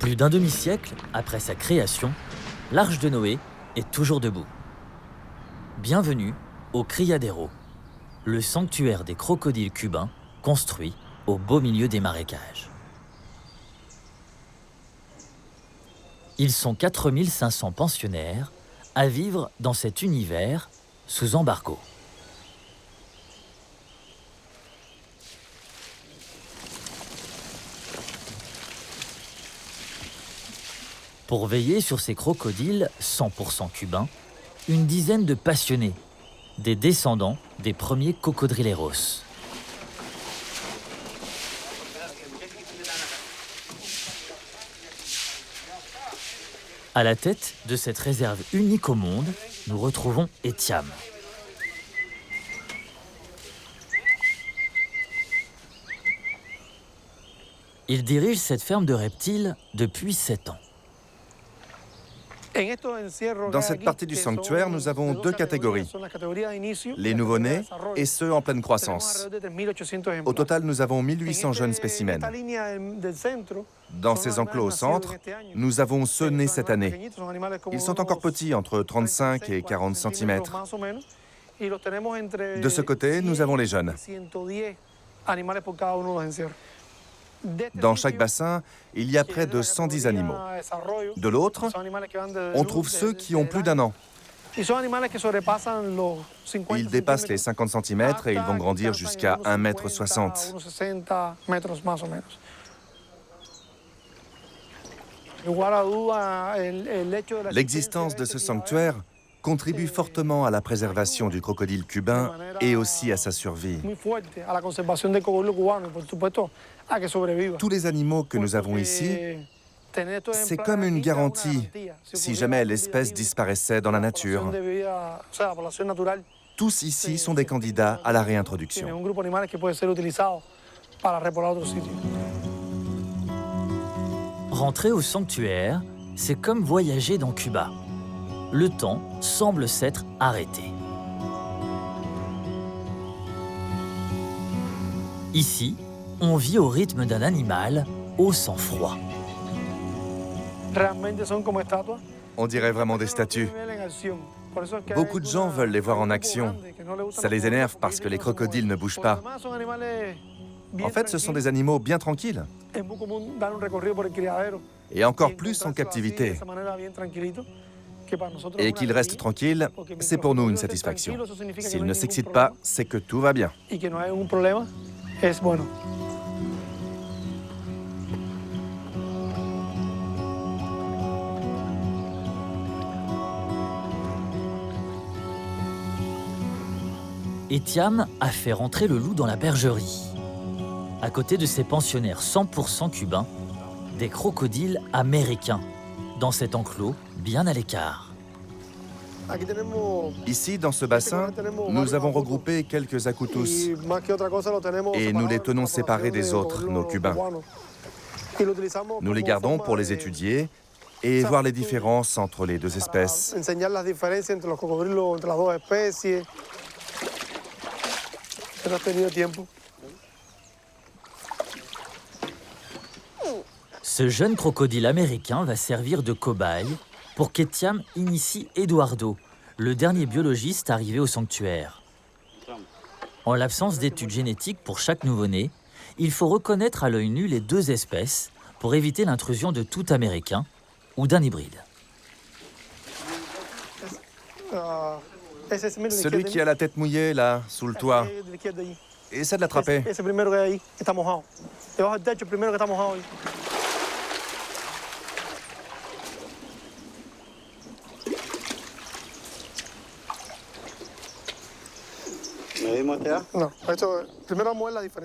Plus d'un demi-siècle après sa création, l'Arche de Noé est toujours debout. Bienvenue au Criadero, le sanctuaire des crocodiles cubains construit au beau milieu des marécages. Ils sont 4500 pensionnaires à vivre dans cet univers sous embargo. Pour veiller sur ces crocodiles 100% cubains, une dizaine de passionnés, des descendants des premiers cocodrileros. À la tête de cette réserve unique au monde, nous retrouvons Etiam. Il dirige cette ferme de reptiles depuis 7 ans. Dans cette partie du sanctuaire, nous avons deux catégories, les nouveau-nés et ceux en pleine croissance. Au total, nous avons 1800 jeunes spécimens. Dans ces enclos au centre, nous avons ceux nés cette année. Ils sont encore petits, entre 35 et 40 cm. De ce côté, nous avons les jeunes. Dans chaque bassin, il y a près de 110 animaux. De l'autre, on trouve ceux qui ont plus d'1 an. Ils dépassent les 50 cm et ils vont grandir jusqu'à 1,60 m. L'existence de ce sanctuaire contribue fortement à la préservation du crocodile cubain et aussi à sa survie. Tous les animaux que nous avons ici, c'est comme une garantie si jamais l'espèce disparaissait dans la nature. Tous ici sont des candidats à la réintroduction. Rentrer au sanctuaire, c'est comme voyager dans Cuba. Le temps semble s'être arrêté. Ici, on vit au rythme d'un animal au sang-froid. On dirait vraiment des statues. Beaucoup de gens veulent les voir en action. Ça les énerve parce que les crocodiles ne bougent pas. En fait, ce sont des animaux bien tranquilles. Et encore plus en captivité. Et qu'ils restent tranquilles, c'est pour nous une satisfaction. S'ils ne s'excitent pas, c'est que tout va bien. Etiam a fait rentrer le loup dans la bergerie. À côté de ses pensionnaires 100% cubains, des crocodiles américains, dans cet enclos bien à l'écart. Ici, dans ce bassin, nous avons regroupé quelques acoutus et nous les tenons séparés des autres, nos cubains. Nous les gardons pour les étudier et voir les différences entre les deux espèces. Ce jeune crocodile américain va servir de cobaye pour qu'Etiam initie Eduardo, le dernier biologiste arrivé au sanctuaire. En l'absence d'études génétiques pour chaque nouveau-né, il faut reconnaître à l'œil nu les deux espèces pour éviter l'intrusion de tout Américain ou d'un hybride. Celui qui a la tête mouillée, là, sous le toit. Essaie de l'attraper.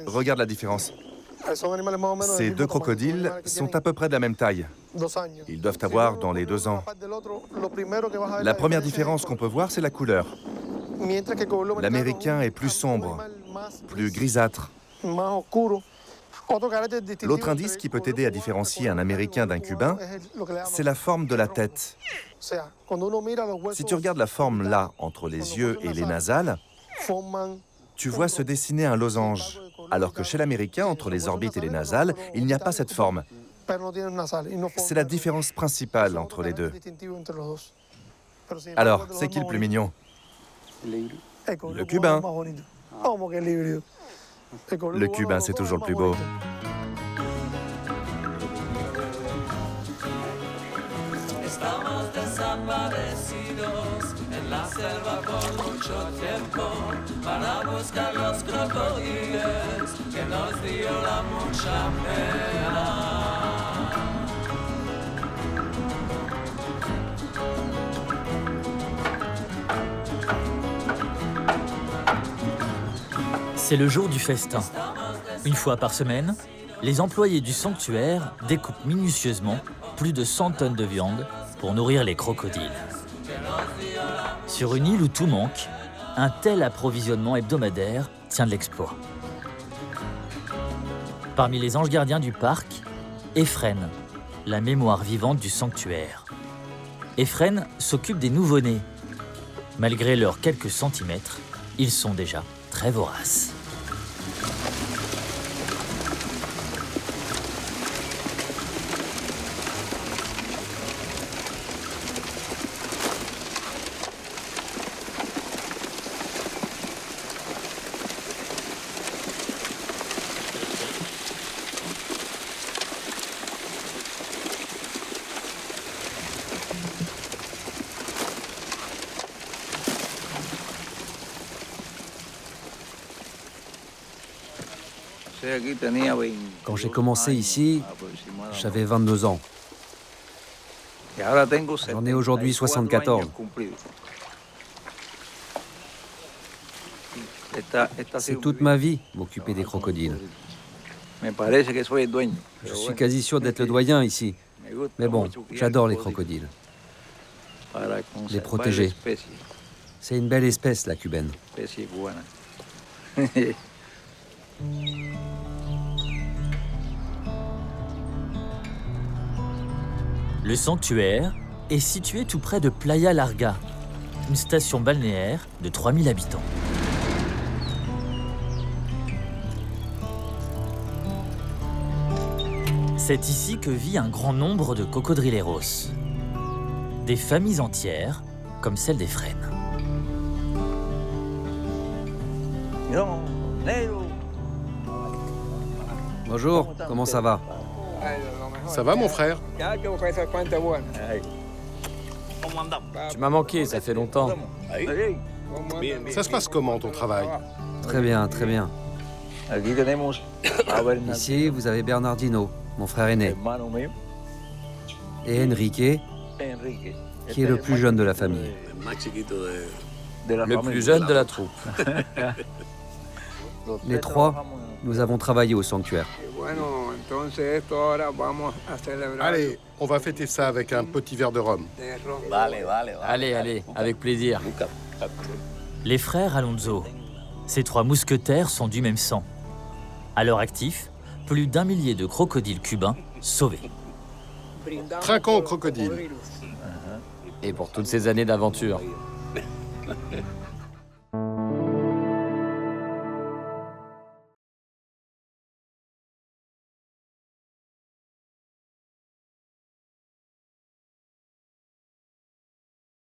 Regarde la différence. Ces deux crocodiles sont à peu près de la même taille. Ils doivent avoir dans les 2 ans. La première différence qu'on peut voir, c'est la couleur. L'américain est plus sombre, plus grisâtre. L'autre indice qui peut aider à différencier un Américain d'un Cubain, c'est la forme de la tête. Si tu regardes la forme là, entre les yeux et les nasales, tu vois se dessiner un losange, alors que chez l'Américain, entre les orbites et les nasales, il n'y a pas cette forme. C'est la différence principale entre les deux. Alors, c'est qui le plus mignon? Le cubain. Le cubain, c'est toujours le plus beau. Estamos desaparecidos en la selva por mucho tiempo para buscar los crocodiles que nos dio la mucha pena. C'est le jour du festin. Une fois par semaine, les employés du sanctuaire découpent minutieusement plus de 100 tonnes de viande pour nourrir les crocodiles. Sur une île où tout manque, un tel approvisionnement hebdomadaire tient de l'exploit. Parmi les anges gardiens du parc, Ephrén, la mémoire vivante du sanctuaire. Ephrén s'occupe des nouveau-nés. Malgré leurs quelques centimètres, ils sont déjà très voraces. Quand j'ai commencé ici, j'avais 22 ans. J'en ai aujourd'hui 74. C'est toute ma vie, m'occuper des crocodiles. Je suis quasi sûr d'être le doyen ici. Mais bon, j'adore les crocodiles. Les protéger. C'est une belle espèce, la cubaine. Le sanctuaire est situé tout près de Playa Larga, une station balnéaire de 3000 habitants. C'est ici que vit un grand nombre de cocodrileros. Des familles entières, comme celle d'Ephrén. Bonjour, comment ça va? Ça va, mon frère? Tu m'as manqué, ça fait longtemps. Ça se passe comment, ton travail? Très bien, très bien. Ici, vous avez Bernardino, mon frère aîné, et Enrique, qui est le plus jeune de la famille. Le plus jeune de la troupe. Les trois, nous avons travaillé au sanctuaire. Allez, on va fêter ça avec un petit verre de rhum. Allez, allez, avec plaisir. Les frères Alonso. Ces trois mousquetaires sont du même sang. À leur actif, plus d'1 millier de crocodiles cubains sauvés. Trinquons au crocodile. Et pour toutes ces années d'aventure.